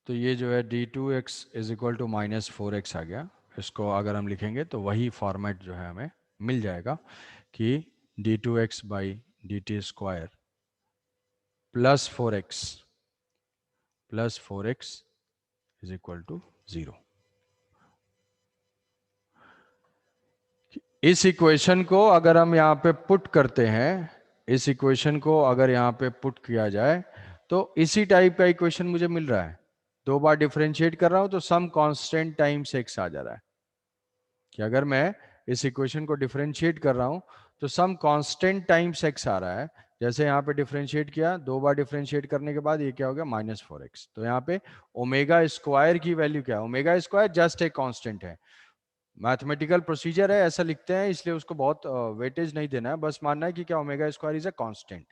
तो ये जो है d2x is equal to -4x आ गया। इसको अगर हम लिखेंगे तो वही फॉर्मेट जो है हमें मिल जाएगा कि d2x by dt² plus 4x is equal to 0। इस इक्वेशन को अगर हम यहाँ पे पुट करते हैं, इस इक्वेशन को अगर यहाँ पे पुट किया जाए तो इसी टाइप का इक्वेशन मुझे मिल रहा है। दो बार डिफरेंशिएट कर रहा हूं तो सम कांस्टेंट टाइम्स x आ जा रहा है कि अगर मैं इस इक्वेशन को डिफरेंशिएट कर रहा हूं तो सम कांस्टेंट टाइम्स x आ रहा है। जैसे यहाँ पे डिफरेंशिएट किया, दो बार डिफरेंशिएट करने के बाद ये क्या हो गया -4x। तो यहाँ पे ओमेगा स्क्वायर की वैल्यू क्या है? ओमेगा स्क्वायर जस्ट एक कांस्टेंट है, मैथमेटिकल प्रोसीजर है, ऐसा लिखते हैं, इसलिए उसको बहुत वेटेज नहीं देना है, बस मानना है कि क्या omega square is a constant.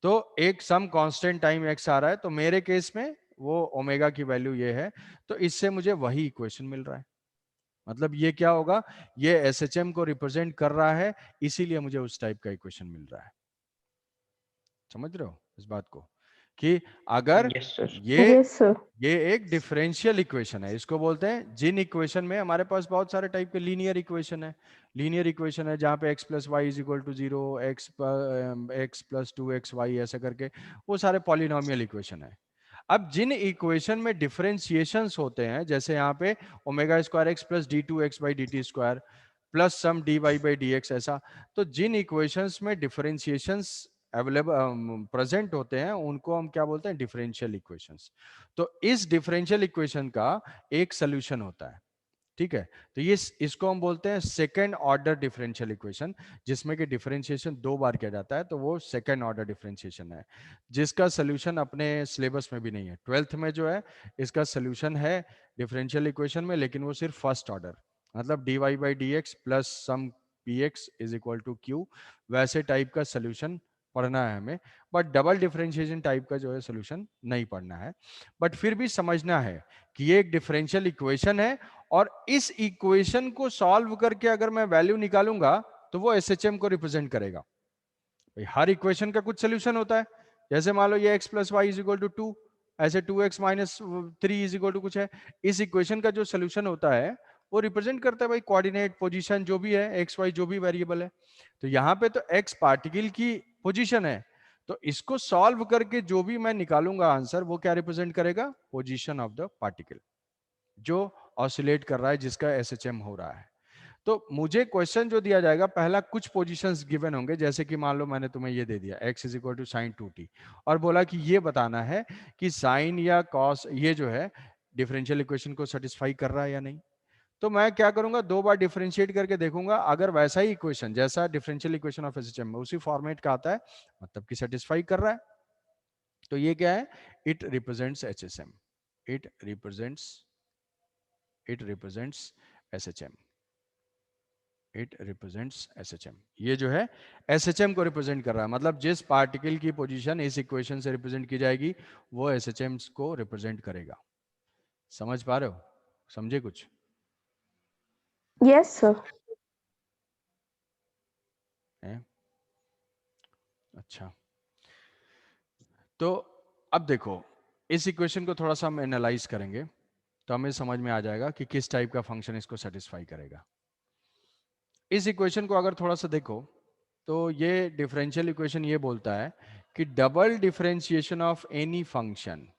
तो एक सम कांस्टेंट टाइम x आ रहा है, तो मेरे केस में वो ओमेगा की वैल्यू ये है, तो इससे मुझे वही इक्वेशन मिल रहा है। मतलब ये क्या होगा, ये SHM को रिप्रेजेंट कर रहा है, इसीलिए मुझे उस टाइप का इक्वेशन मिल रहा है। समझ रहे हो इस बात को कि अगर यस सर। ये यस सर। ये एक डिफरेंशियल इक्वेशन है, इसको बोलते हैं जिन इक्वेशन में हमारे पास बहुत सारे टाइप के लीनियर इक्वेशन है। लीनियर इक्वेशन है जहां पे x plus y is equal to 0, x plus 2xy ऐसा करके, वो सारे पॉलिनोमियल इक्वेशन है। अब जिन इक्वेशन में डिफरेंशिएशंस होते हैं, जैसे यहाँ पे omega square x plus d2x by dt² plus some dy by dx ऐसा, तो जिन इक्वेशंस में डिफरेंशिएशंस अवेलेबल प्रेजेंट होते हैं उनको हम क्या बोलते हैं? Differential equations. तो इस डिफरेंशियल इक्वेशन का एक सोल्यूशन होता है, ठीक है? तो ये इसको हम बोलते हैं सेकंड ऑर्डर डिफरेंशियल इक्वेशन, जिसमें कि डिफरेंशिएशन दो बार किया जाता है, तो वो सेकंड ऑर्डर डिफरेंशिएशन है, जिसका सोल्यूशन अपने सिलेबस में भी नहीं है। 12th में जो है इसका सोल्यूशन है डिफरेंशियल इक्वेशन में, लेकिन वो सिर्फ फर्स्ट ऑर्डर, मतलब dy by dx plus some px is equal to q, वैसे टाइप का सोल्यूशन पढ़ना है हमें। बट डबल डिफरेंशिएशन टाइप का जो है सोल्यूशन नहीं पढ़ना है। बट फिर भी समझना है कि ये एक डिफरेंशियल इक्वेशन है, और इस इक्वेशन को सॉल्व करके अगर मैं वैल्यू निकालूंगा तो वो SHM को रिप्रेजेंट करेगा। भाई हर इक्वेशन का कुछ सोल्यूशन होता है। जैसे मान लो ये x plus y is equal to 2, ऐसे 2x minus 3 is equal to कुछ है। इस इक्वेशन का जो सोल्यूशन होता है वो रिप्रेजेंट करता है भाई कोऑर्डिनेट पोजीशन जो भी है, x y जो भी वेरिएबल है। तो यहाँ पे तो x पार्टिकल की पोजीशन है, तो इसको सॉल्व करके जो भी मैं निकालूंगा आंसर, वो क्या रिप्रेजेंट करेगा? पोजीशन ऑफ द पार्टिकल जो ऑसिलेट कर रहा है, जिसका SHM हो रहा है। तो मुझे क्वेश्चन जो दिया जाएगा, पहला कुछ पोजीशंस गिवन होंगे, जैसे कि मान लो मैंने तुम्हें ये दे दिया x is equal to sine 2t, और बोला कि ये बताना है कि साइन या कॉस ये जो है डिफरेंशियल इक्वेशन को सेटिस्फाई कर रहा है या नहीं। तो मैं क्या करूंगा, दो बार डिफरेंशिएट करके देखूंगा, अगर वैसा ही इक्वेशन जैसा डिफरेंशियल इक्वेशन ऑफ SHM में उसी फॉर्मेट का आता है, मतलब कि सेटिस्फाई कर रहा है, तो ये क्या है? It represents HSM, it represents it represents SHM, it represents SHM। ये जो है SHM को रिप्रेजेंट कर रहा है, मतलब जिस पार्टिकल की पोजीशन इस इक्वेशन से रिप्रेजेंट की जाएगी वो SHM को रिप्रेजेंट करेगा। समझ पा रहे हो? समझे कुछ? Yes sir. है? अच्छा, तो अब देखो, इस इक्वेशन को थोड़ा सा हम एनालाइज करेंगे तो हमें समझ में आ जाएगा कि किस टाइप का फंक्शन इसको सेटिस्फाई करेगा। इस इक्वेशन को अगर थोड़ा सा देखो तो ये डिफरेंशियल इक्वेशन ये बोलता है कि double differentiation of any function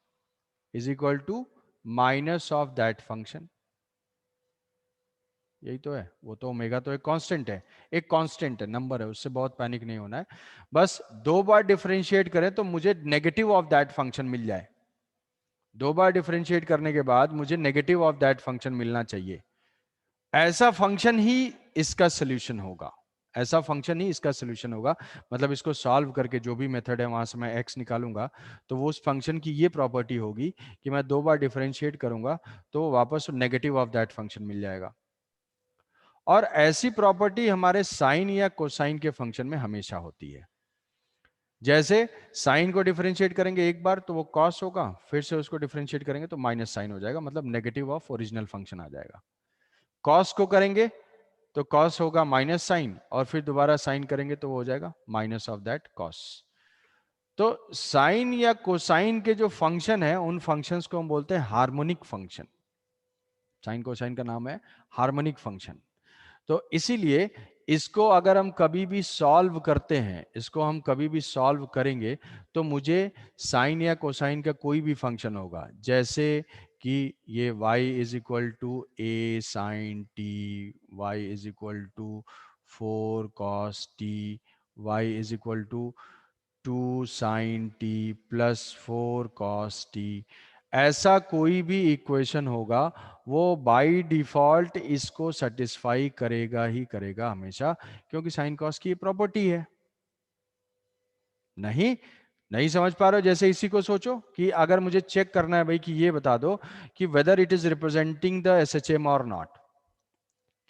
is equal to minus of that function. यही तो है, वो तो ओमेगा तो एक कांस्टेंट है, एक कांस्टेंट है, नंबर है, उससे बहुत पैनिक नहीं होना है। बस दो बार डिफरेंशिएट करें तो मुझे नेगेटिव ऑफ दैट फंक्शन मिल जाए। दो बार डिफरेंशिएट करने के बाद मुझे नेगेटिव ऑफ दैट फंक्शन मिलना चाहिए। ऐसा फंक्शन ही इसका सोल्यूशन होगा, ऐसा फंक्शन ही इसका सोल्यूशन होगा। मतलब इसको सॉल्व करके जो भी मेथड है वहां से मैं x निकालूंगा, तो वो उस फंक्शन की ये प्रॉपर्टी होगी कि मैं दो बार डिफरेंशिएट करूंगा तो वापस नेगेटिव ऑफ दैट फंक्शन मिल जाएगा। और ऐसी प्रॉपर्टी हमारे साइन या कोसाइन के फंक्शन में हमेशा होती है। जैसे साइन को डिफरेंशिएट करेंगे एक बार तो वो कॉस होगा, फिर से उसको डिफरेंशिएट करेंगे तो माइनस साइन हो जाएगा, मतलब नेगेटिव ऑफ ओरिजिनल फंक्शन आ जाएगा। कॉस को करेंगे तो कॉस होगा माइनस साइन, और फिर दोबारा साइन करेंगे तो वो हो जाएगा माइनस ऑफ दैट कॉस। तो साइन या कोसाइन के जो फंक्शन है उन फंक्शंस को हम बोलते हैं हार्मोनिक फंक्शन। साइन कोसाइन का नाम है हार्मोनिक फंक्शन। तो इसीलिए इसको अगर हम कभी भी सॉल्व करते हैं, इसको हम कभी भी सॉल्व करेंगे, तो मुझे साइन या कोसाइन का कोई भी फंक्शन होगा, जैसे कि ये y is equal to a sine t, y is equal to 4 cos t, y is equal to 2 sin t plus 4 cos t, ऐसा कोई भी इक्वेशन होगा वो बाय डिफॉल्ट इसको सेटिस्फाई करेगा ही करेगा हमेशा, क्योंकि साइन कॉस की प्रॉपर्टी है। नहीं नहीं समझ पा रहे हो? जैसे इसी को सोचो कि अगर मुझे चेक करना है भाई कि ये बता दो कि weather it is representing the SHM और नॉट।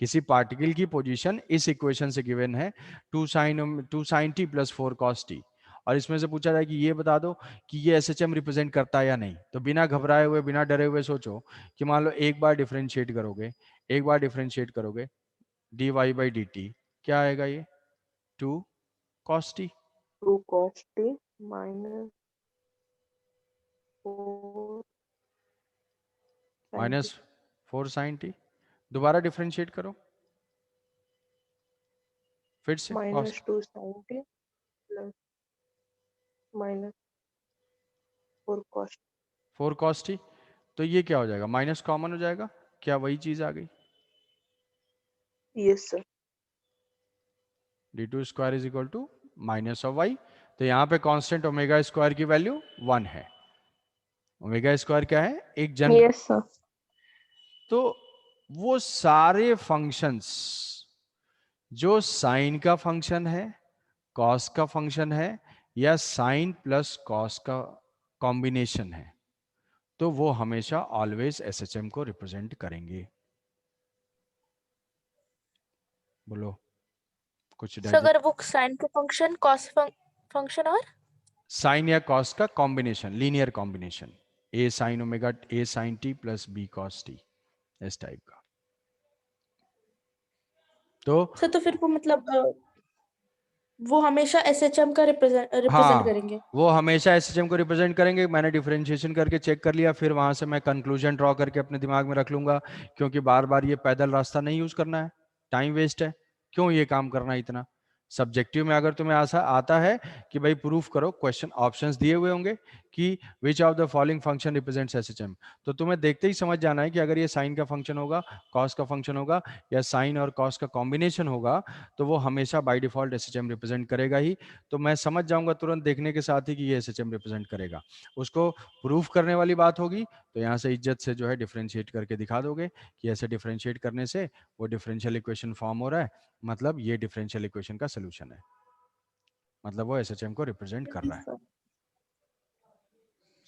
किसी पार्टिकल की पोजीशन इस इक्वेशन से गिवन है 2 sin t plus 4 cos t, और इसमें से पूछा जाए कि ये बता दो कि ये एसएचएम रिप्रेजेंट करता है या नहीं, तो बिना घबराए हुए बिना डरे हुए सोचो कि मान लो एक बार डिफरेंशिएट करोगे, एक बार डिफरेंशिएट करोगे dy बाई डी टी, क्या आएगा ये 2 cos t 2 cos t minus 4 sin t minus 4 sin t। दोबारा डिफरेंशिएट करो फिर से cos minus 2 sin t plus minus 4 cos t। 4 cos t, तो ये क्या हो जाएगा, माइनस कॉमन हो जाएगा, क्या वही चीज आ गई? Yes sir। d2 square is equal to minus of y. तो यहाँ पे कांस्टेंट ओमेगा स्क्वायर की वैल्यू 1 है। ओमेगा स्क्वायर क्या है, एक जनरल। Yes sir। तो वो सारे फंक्शंस जो साइन का फंक्शन है, कॉस का फंक्शन है, या साइन प्लस कॉस का कॉम्बिनेशन है, तो वो हमेशा ऑलवेज एसएचएम को रिप्रेजेंट करेंगे। बोलो कुछ सो डाइजेस्ट। अगर वो साइन का फंक्शन कॉस फंक्शन और साइन या कॉस का combination, linear combination, a sine omega a sine t plus b cos t, इस टाइप का। तो सर तो फिर वो मतलब वो हमेशा एसएचएम का रिप्रेजेंट हाँ, करेंगे। वो हमेशा एसएचएम को रिप्रेजेंट करेंगे। मैंने डिफरेंशिएशन करके चेक कर लिया, फिर वहां से मैं कंक्लूजन ड्रॉ करके अपने दिमाग में रख लूंगा, क्योंकि बार बार ये पैदल रास्ता नहीं यूज करना है, टाइम वेस्ट है। क्यों ये काम करना इतना? सब्जेक्टिव में अगर तुम्हें ऐसा आता है कि भाई प्रूफ करो, क्वेश्चन ऑप्शंस दिए हुए होंगे कि which of the following function represents SHM, तो तुम्हें देखते ही समझ जाना है कि अगर ये साइन का फंक्शन होगा, कॉस का फंक्शन होगा, या साइन और कॉस का कॉम्बिनेशन होगा, तो वो हमेशा बाय डिफॉल्ट एसएचएम रिप्रेजेंट करेगा ही। तो मैं समझ जाऊंगा तुरंत देखने के साथ ही कि ये एसएचएम रिप्रेजेंट करेगा। उसको प्रूफ करने वाली बात होगी तो यहाँ से इज्जत से जो है डिफरेंशिएट करके दिखा दोगे कि ऐसे डिफरेंशिएट करने से वो डिफरेंशियल इक्वेशन फॉर्म हो रहा है, मतलब ये डिफरेंशियल इक्वेशन का सोल्यूशन है, मतलब वो एसएचएम को रिप्रेजेंट कर रहा है।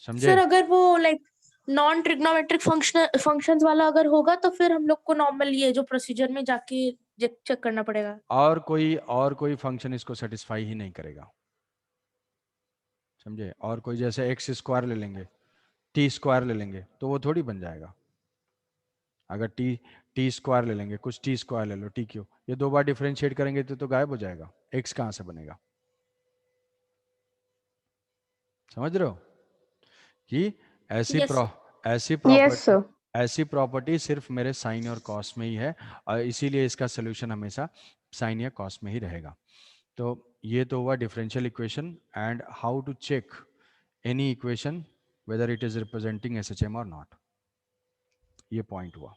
समझे? सर अगर वो लाइक नॉन ट्रिग्नोमेट्रिक फंक्शंस वाला अगर होगा तो फिर हम लोग को नॉर्मल ये जो प्रोसीजर में जाके चेक करना पड़ेगा। और कोई फंक्शन इसको सेटिस्फाई ही नहीं करेगा। समझे? और कोई जैसे एक्स स्क्वायर ले लेंगे, टी स्क्वायर ले लेंगे, तो वो थोड़ी बन जाएगा। अगर टी टी स्क्वायर ले लेंगे, कुछ टी स्क्वायर ले लो, टी क्यू, ये दो बार डिफरेंशिएट करेंगे तो गायब हो जाएगा, एक्स कहाँ से बनेगा? समझ रहे हो कि ऐसी यस प्रो सर। ऐसी Yes प्रॉपर्टी sir। ऐसी प्रॉपर्टी सिर्फ मेरे साइन और कॉस में ही है, और इसीलिए इसका सोल्यूशन हमेशा साइन या कॉस में ही रहेगा। तो ये तो हुआ differential equation and how to check any equation whether it is representing SHM और नॉट, ये पॉइंट हुआ।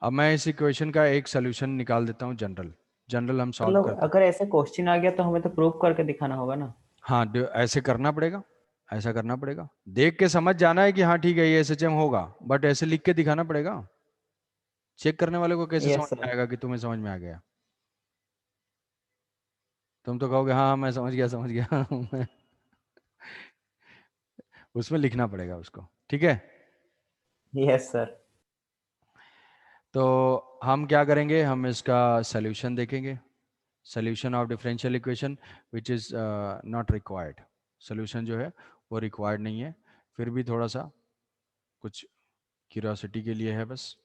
अब मैं इस इक्वेशन का एक सोल्यूशन निकाल देता हूँ, जनरल जनरल हम सॉल्व मतलब करते हैं। अगर ऐसे क्वेश्चन आ गया तो हमें तो प्रूव करके दिखाना होगा ना। हाँ, ऐसे करना पड़ेगा, ऐसा करना पड़ेगा, देख के समझ जाना है कि हाँ ठीक है ये एसएचएम होगा, बट ऐसे लिख के दिखाना पड़ेगा। चेक करने वाले को कैसे समझ यस में सर। आएगा कि तुम्हें समझ में आ गया? तुम तो कहोगे हाँ मैं समझ गया समझ गया उसमें लिखना पड़ेगा उसको, ठीक है? Yes sir. तो हम क्या करेंगे, हम इसका सोल्यूशन देखेंगे, solution of differential equation which is not required. Solution जो है वो रिक्वायर्ड नहीं है, फिर भी थोड़ा सा कुछ क्यूरियोसिटी के लिए है बस,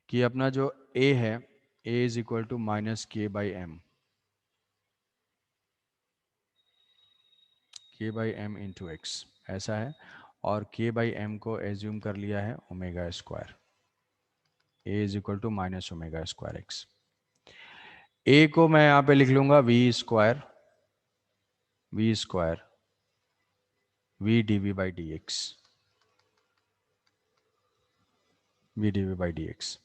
कि अपना जो a है, a is equal to minus k by m. k by m into x ऐसा है, और k बाई एम को एज्यूम कर लिया है omega square, a is equal to minus omega square x. a को मैं यहाँ पे लिख लूंगा v square v dv by d x, v dv by d x.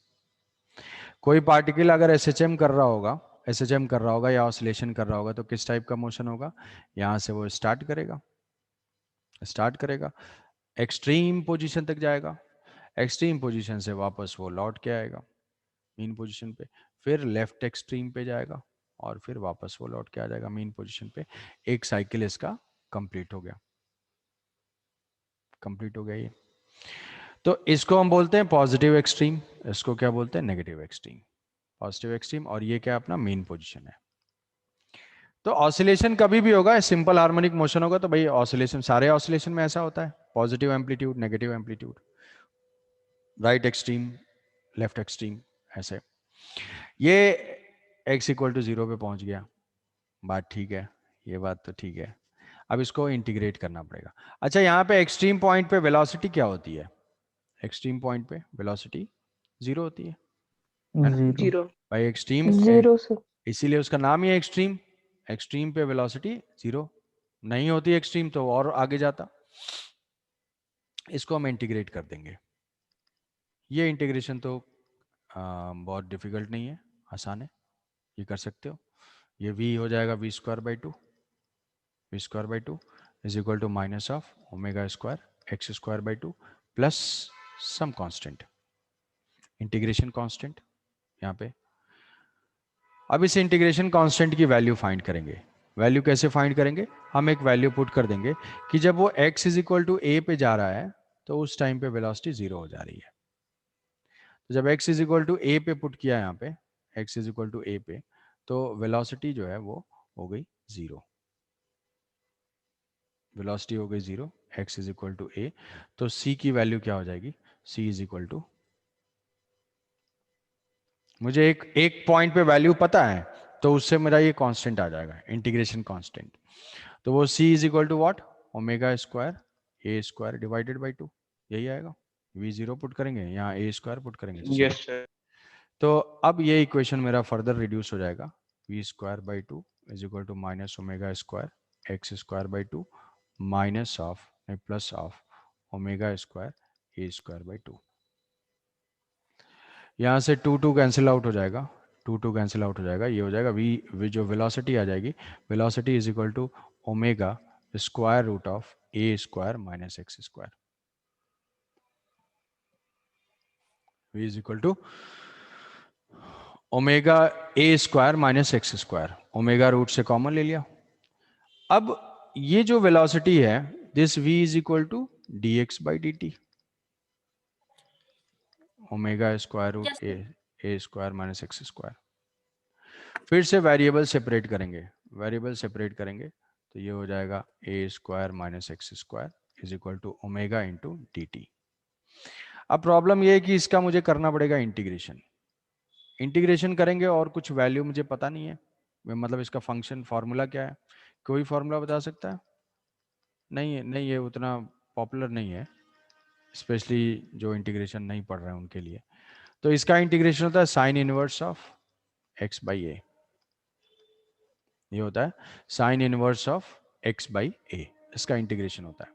कोई पार्टिकल अगर SHM कर रहा होगा, SHM कर रहा होगा या ऑसिलेशन कर रहा होगा तो किस टाइप का मोशन होगा, यहाँ से वो स्टार्ट करेगा, एक्सट्रीम पोजीशन तक जाएगा, एक्सट्रीम पोजीशन से वापस वो लौट के आएगा मीन पोजीशन पे, फिर लेफ्ट एक्सट्रीम पे जाएगा और फिर वापस वो लौट के आ जाएगा मीन पोजीशन पे। एक साइकिल इसका कंप्लीट हो गया ये। तो इसको हम बोलते हैं पॉजिटिव एक्सट्रीम, इसको क्या बोलते हैं नेगेटिव एक्सट्रीम। पॉजिटिव एक्सट्रीम, और ये क्या अपना मेन पोजीशन है। तो ऑसिलेशन कभी भी होगा, सिंपल हार्मोनिक मोशन होगा तो भाई ऑसिलेशन, सारे ऑसिलेशन में ऐसा होता है, positive amplitude, negative amplitude, right extreme, left extreme, ऐसे। ये x इक्वल टू 0 पे पहुंच गया, बात ठीक है, ये बात तो ठीक है। अब इसको इंटीग्रेट करना पड़ेगा। अच्छा, यहाँ पे एक्सट्रीम पॉइंट पे वेलोसिटी क्या होती है, एक्सट्रीम पॉइंट पे वेलोसिटी 0 होती है ना? 0 भाई एक्सट्रीम, 0 सर। इसीलिए उसका नाम ही है एक्सट्रीम। एक्सट्रीम पे वेलोसिटी 0 नहीं होती, एक्सट्रीम तो और आगे जाता। इसको हम इंटीग्रेट कर देंगे। ये इंटीग्रेशन तो बहुत डिफिकल्ट नहीं है, आसान है, ये कर सकते हो। ये v हो जाएगा v square by two is equal to minus of omega square x square by two plus some constant, integration constant यहाँ पे। अब इस इंटीग्रेशन कांस्टेंट की वैल्यू फाइंड करेंगे। वैल्यू कैसे फाइंड करेंगे, हम एक वैल्यू पुट कर देंगे कि जब वो x is equal to a पे जा रहा है तो उस टाइम पे वेलोसिटी 0 हो जा रही है। तो जब x is equal to a पे पुट किया यहाँ पे, x is equal to a पे, तो वेलोसिटी जो है वो हो गई 0, वेलोसिटी हो गई 0, x is equal to a। तो c की वैल्यू क्या हो जाएगी, c इज इक्वल टू, मुझे एक पॉइंट पे वैल्यू पता है तो उससे मेरा ये कांस्टेंट आ जाएगा, इंटीग्रेशन कांस्टेंट। तो वो c is equal to what, omega square a square divided by 2, यही आएगा। v0 पुट करेंगे, यहाँ a स्क्वायर पुट करेंगे। Yes sir. तो अब ये इक्वेशन मेरा फर्दर रिड्यूस हो जाएगा, v square by 2 is equal to minus omega square x square by 2 minus of plus of omega square a square by 2। यहाँ से 2 कैंसिल आउट हो जाएगा, 2 कैंसिल आउट हो जाएगा, ये हो जाएगा v जो वेलोसिटी आ जाएगी, velocity is equal to omega square root of a square minus x square. v is equal to omega a square minus x square, omega root से कॉमन ले लिया। अब ये जो वेलोसिटी है, this v is equal to dx by dt, omega square root a square minus x square. फिर से variable separate करेंगे, तो ये हो जाएगा a square minus x square is equal to omega into dt। अब प्रॉब्लम ये है कि इसका मुझे करना पड़ेगा इंटीग्रेशन करेंगे और कुछ वैल्यू मुझे पता नहीं है, मतलब इसका फंक्शन फार्मूला क्या है, कोई फार्मूला बता सकता है? नहीं ये उतना पॉपुलर नहीं है, स्पेशली जो इंटीग्रेशन नहीं पढ़ रहे हैं उनके लिए। तो इसका इंटीग्रेशन होता है sine inverse of x by a, ये होता है sine inverse of x by a, इसका इंटीग्रेशन होता है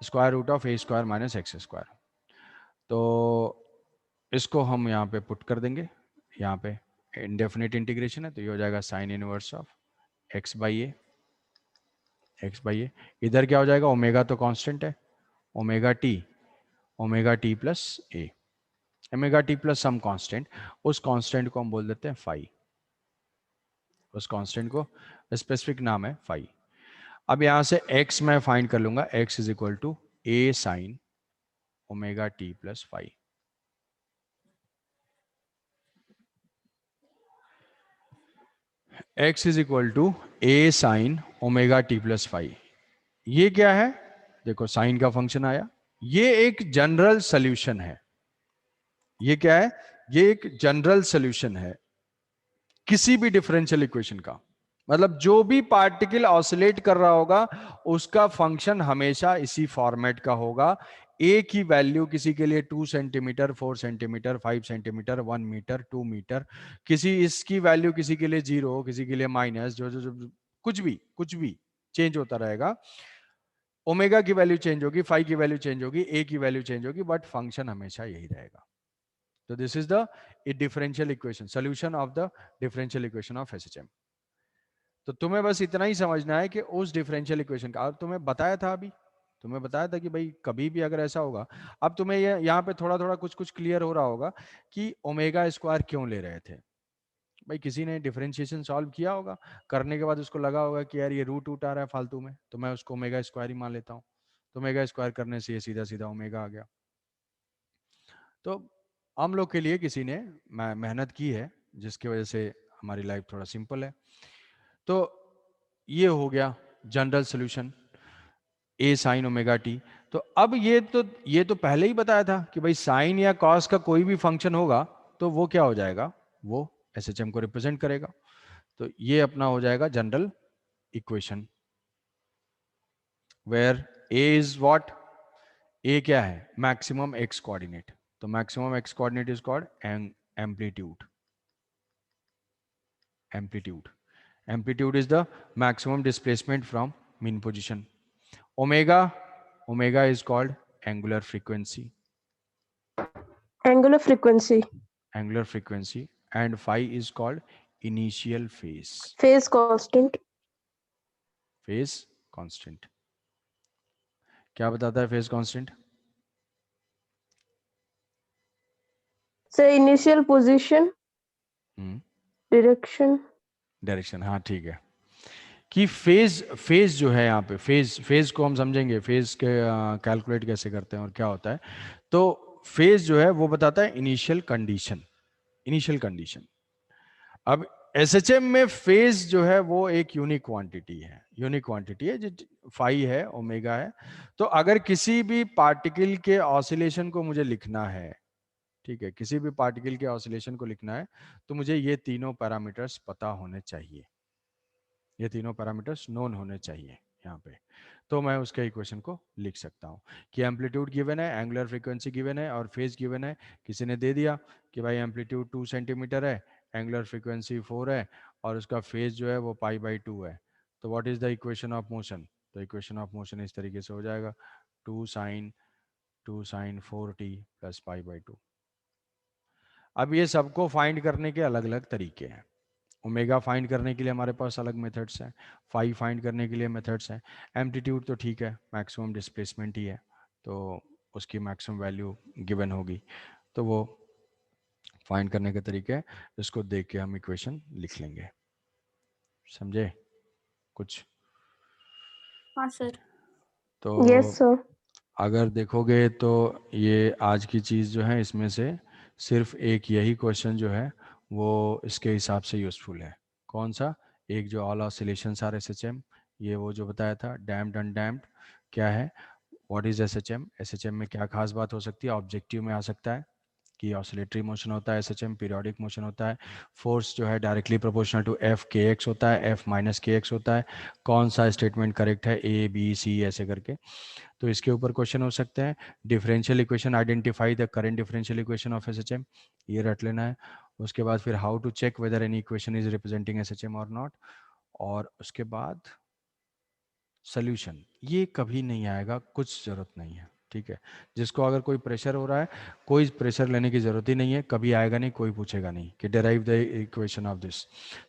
square root of a square minus x square. तो इसको हम यहाँ पे पुट कर देंगे, यहाँ पे इंडेफिनिट इंटीग्रेशन है तो ये हो जाएगा sine inverse of x by a, इधर क्या हो जाएगा, ओमेगा तो कांस्टेंट है, omega t plus a, omega t plus some constant, उस कांस्टेंट को हम बोल देते हैं फाई, उस कांस्टेंट को स्पेसिफिक नाम है फाई। अब यहां से x मैं फाइंड कर लूंगा, x is equal to a sine omega t plus phi. x is equal to a sine omega t plus phi. ये क्या है, देखो साइन का फंक्शन आया, ये एक जनरल सॉल्यूशन है। ये क्या है, ये एक जनरल सॉल्यूशन है किसी भी डिफरेंशियल इक्वेशन का, मतलब जो भी पार्टिकल ऑसिलेट कर रहा होगा उसका फंक्शन हमेशा इसी फॉर्मेट का होगा। ए की वैल्यू किसी के लिए 2 centimetre, 4 centimetre, 5 centimetre, 1 metre, 2 metre, किसी इसकी वैल्यू किसी के लिए 0, किसी के लिए माइनस, जो कुछ भी चेंज होता रहेगा। ओमेगा की वैल्यू चेंज होगी, फाई की वैल्यू चेंज होगी, ए की वैल्यू चेंज होगी, बट फंक्शन हमेशा यही रहेगा। तो this is the differential equation, solution of the differential equation of SHM. तो तुम्हें बस इतना ही समझना है कि उस डिफरेंशियल इक्वेशन का, तुम्हें बताया था अभी, तुम्हें बताया था कि भाई कभी भी अगर ऐसा होगा, अब तुम्हें ये यहाँ पे थोड़ा थोड़ा कुछ कुछ क्लियर हो रहा होगा कि ओमेगा स्क्वायर क्यों ले रहे थे। भाई किसी ने डिफरेंशिएशन सॉल्व किया होगा, करने के बाद उसको लगा होगा कि यार ये रूट उठ आ रहा है फालतू में, तो मैं उसको ओमेगा स्क्वायर ही मान लेता हूँ। तो ओमेगा स्क्वायर करने से ये सीधा सीधा ओमेगा आ गया। तो हम लोग के लिए किसी ने मेहनत की है जिसकी वजह से हमारी लाइफ थोड़ा सिंपल है। तो ये हो गया जनरल सॉल्यूशन ए साइन ओमेगा टी। तो अब ये तो पहले ही बताया था कि भाई साइन या कॉस का कोई भी फंक्शन होगा तो वो क्या हो जाएगा, वो एसएचएम को रिप्रेजेंट करेगा। तो ये अपना हो जाएगा general equation where a is what, a क्या है, मैक्सिमम एक्स कोऑर्डिनेट। तो maximum x coordinate is called amplitude. Amplitude is the maximum displacement from mean position. Omega is called angular frequency, Angular frequency. and phi is called initial phase Phase constant. क्या बताता है phase constant? Say initial position. Direction, हाँ ठीक है। कि phase जो है यहाँ पे, फेज को हम समझेंगे, फेज के कैलकुलेट कैसे करते हैं और क्या होता है। तो फेज जो है वो बताता है इनिशियल कंडीशन। अब एसएचएम में फेज जो है वो एक यूनिक क्वांटिटी है जो फाई है, ओमेगा है। तो अगर किसी भी पार्टिकल के ऑसिलेशन को मुझे लिखना है, ठीक है, किसी भी पार्टिकल के ऑसिलेशन को लिखना है, तो मुझे ये तीनों पैरामीटर्स पता होने चाहिए, ये तीनों पैरामीटर्स नोन होने चाहिए यहाँ पे। तो मैं उसके इक्वेशन को लिख सकता हूँ कि एम्पलीट्यूड गिवन है, एंगुलर फ्रीक्वेंसी गिवन है और फेज गिवन है। किसी ने दे दिया कि भाई एम्पलीट्यूड 2 सेंटीमीटर है, एंगुलर फ्रीक्वेंसी 4 है और उसका फेज जो है वो π/2 है। तो what is the equation of motion? तो इक्वेशन ऑफ मोशन इस तरीके से हो जाएगा 2 sin 4t + π/2। अब ये सबको फाइंड करने के अलग अलग तरीके हैं। ओमेगा फाइंड करने के लिए हमारे पास अलग मेथड्स हैं, फाई फाइंड करने के लिए मेथड्स हैं। एम्पलीट्यूड तो ठीक है, मैक्सिमम डिस्प्लेसमेंट ही है, तो उसकी मैक्सिमम वैल्यू गिवन होगी, तो वो फाइंड करने के तरीके हैं, इसको देख के हम इक्वेशन लिख लेंगे। समझे कुछ? हाँ सर। तो Yes sir. अगर देखोगे तो ये आज की चीज़ जो है इसमें से सिर्फ एक यही क्वेश्चन जो है वो इसके हिसाब से यूज़फुल है। कौन सा? एक जो ऑल ऑसिलेशंस आर एसएचएम, ये वो जो बताया था, डैम्प्ड अनडैम्प्ड क्या है, व्हाट इज एसएचएम, एसएचएम में क्या खास बात हो सकती है, ऑब्जेक्टिव में आ सकता है कि ऑसिलेटरी मोशन होता है एसएचएम, पीरियोडिक मोशन होता है, फोर्स जो है डायरेक्टली प्रोपोर्शनल टू एफ के एक्स होता है, एफ माइनस के एक्स होता है, कौन सा स्टेटमेंट करेक्ट है, ए बी सी ऐसे करके। तो इसके ऊपर क्वेश्चन हो सकते हैं। Differential equation, identify the current differential equation of SHM, ये रट लेना है। उसके बाद फिर how to check whether any equation is representing SHM और नॉट, और उसके बाद सोल्यूशन। ये कभी नहीं आएगा, कुछ जरूरत नहीं है, ठीक है। जिसको अगर कोई प्रेशर हो रहा है, कोई प्रेशर लेने की जरूरत ही नहीं है, कभी आएगा नहीं, कोई पूछेगा नहीं कि derive the equation of this.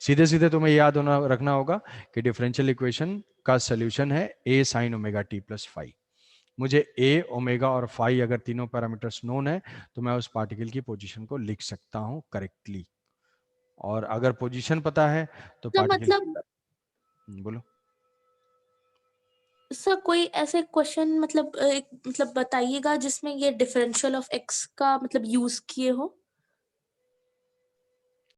सीधे सीधे तुम्हें याद होना रखना होगा कि डिफरेंशियल इक्वेशन का सोल्यूशन है a sine omega t plus phi. मुझे ए, ओमेगा और फाई अगर तीनों पैरामीटर्स नोन है तो मैं उस पार्टिकल की पोजीशन को लिख सकता हूं करेक्टली। और अगर पोजीशन पता है तो तो पार्टिकल, मतलब बोलो। सर कोई ऐसे क्वेश्चन मतलब बताइएगा जिसमें ये डिफरेंशियल ऑफ एक्स का मतलब यूज किए हो।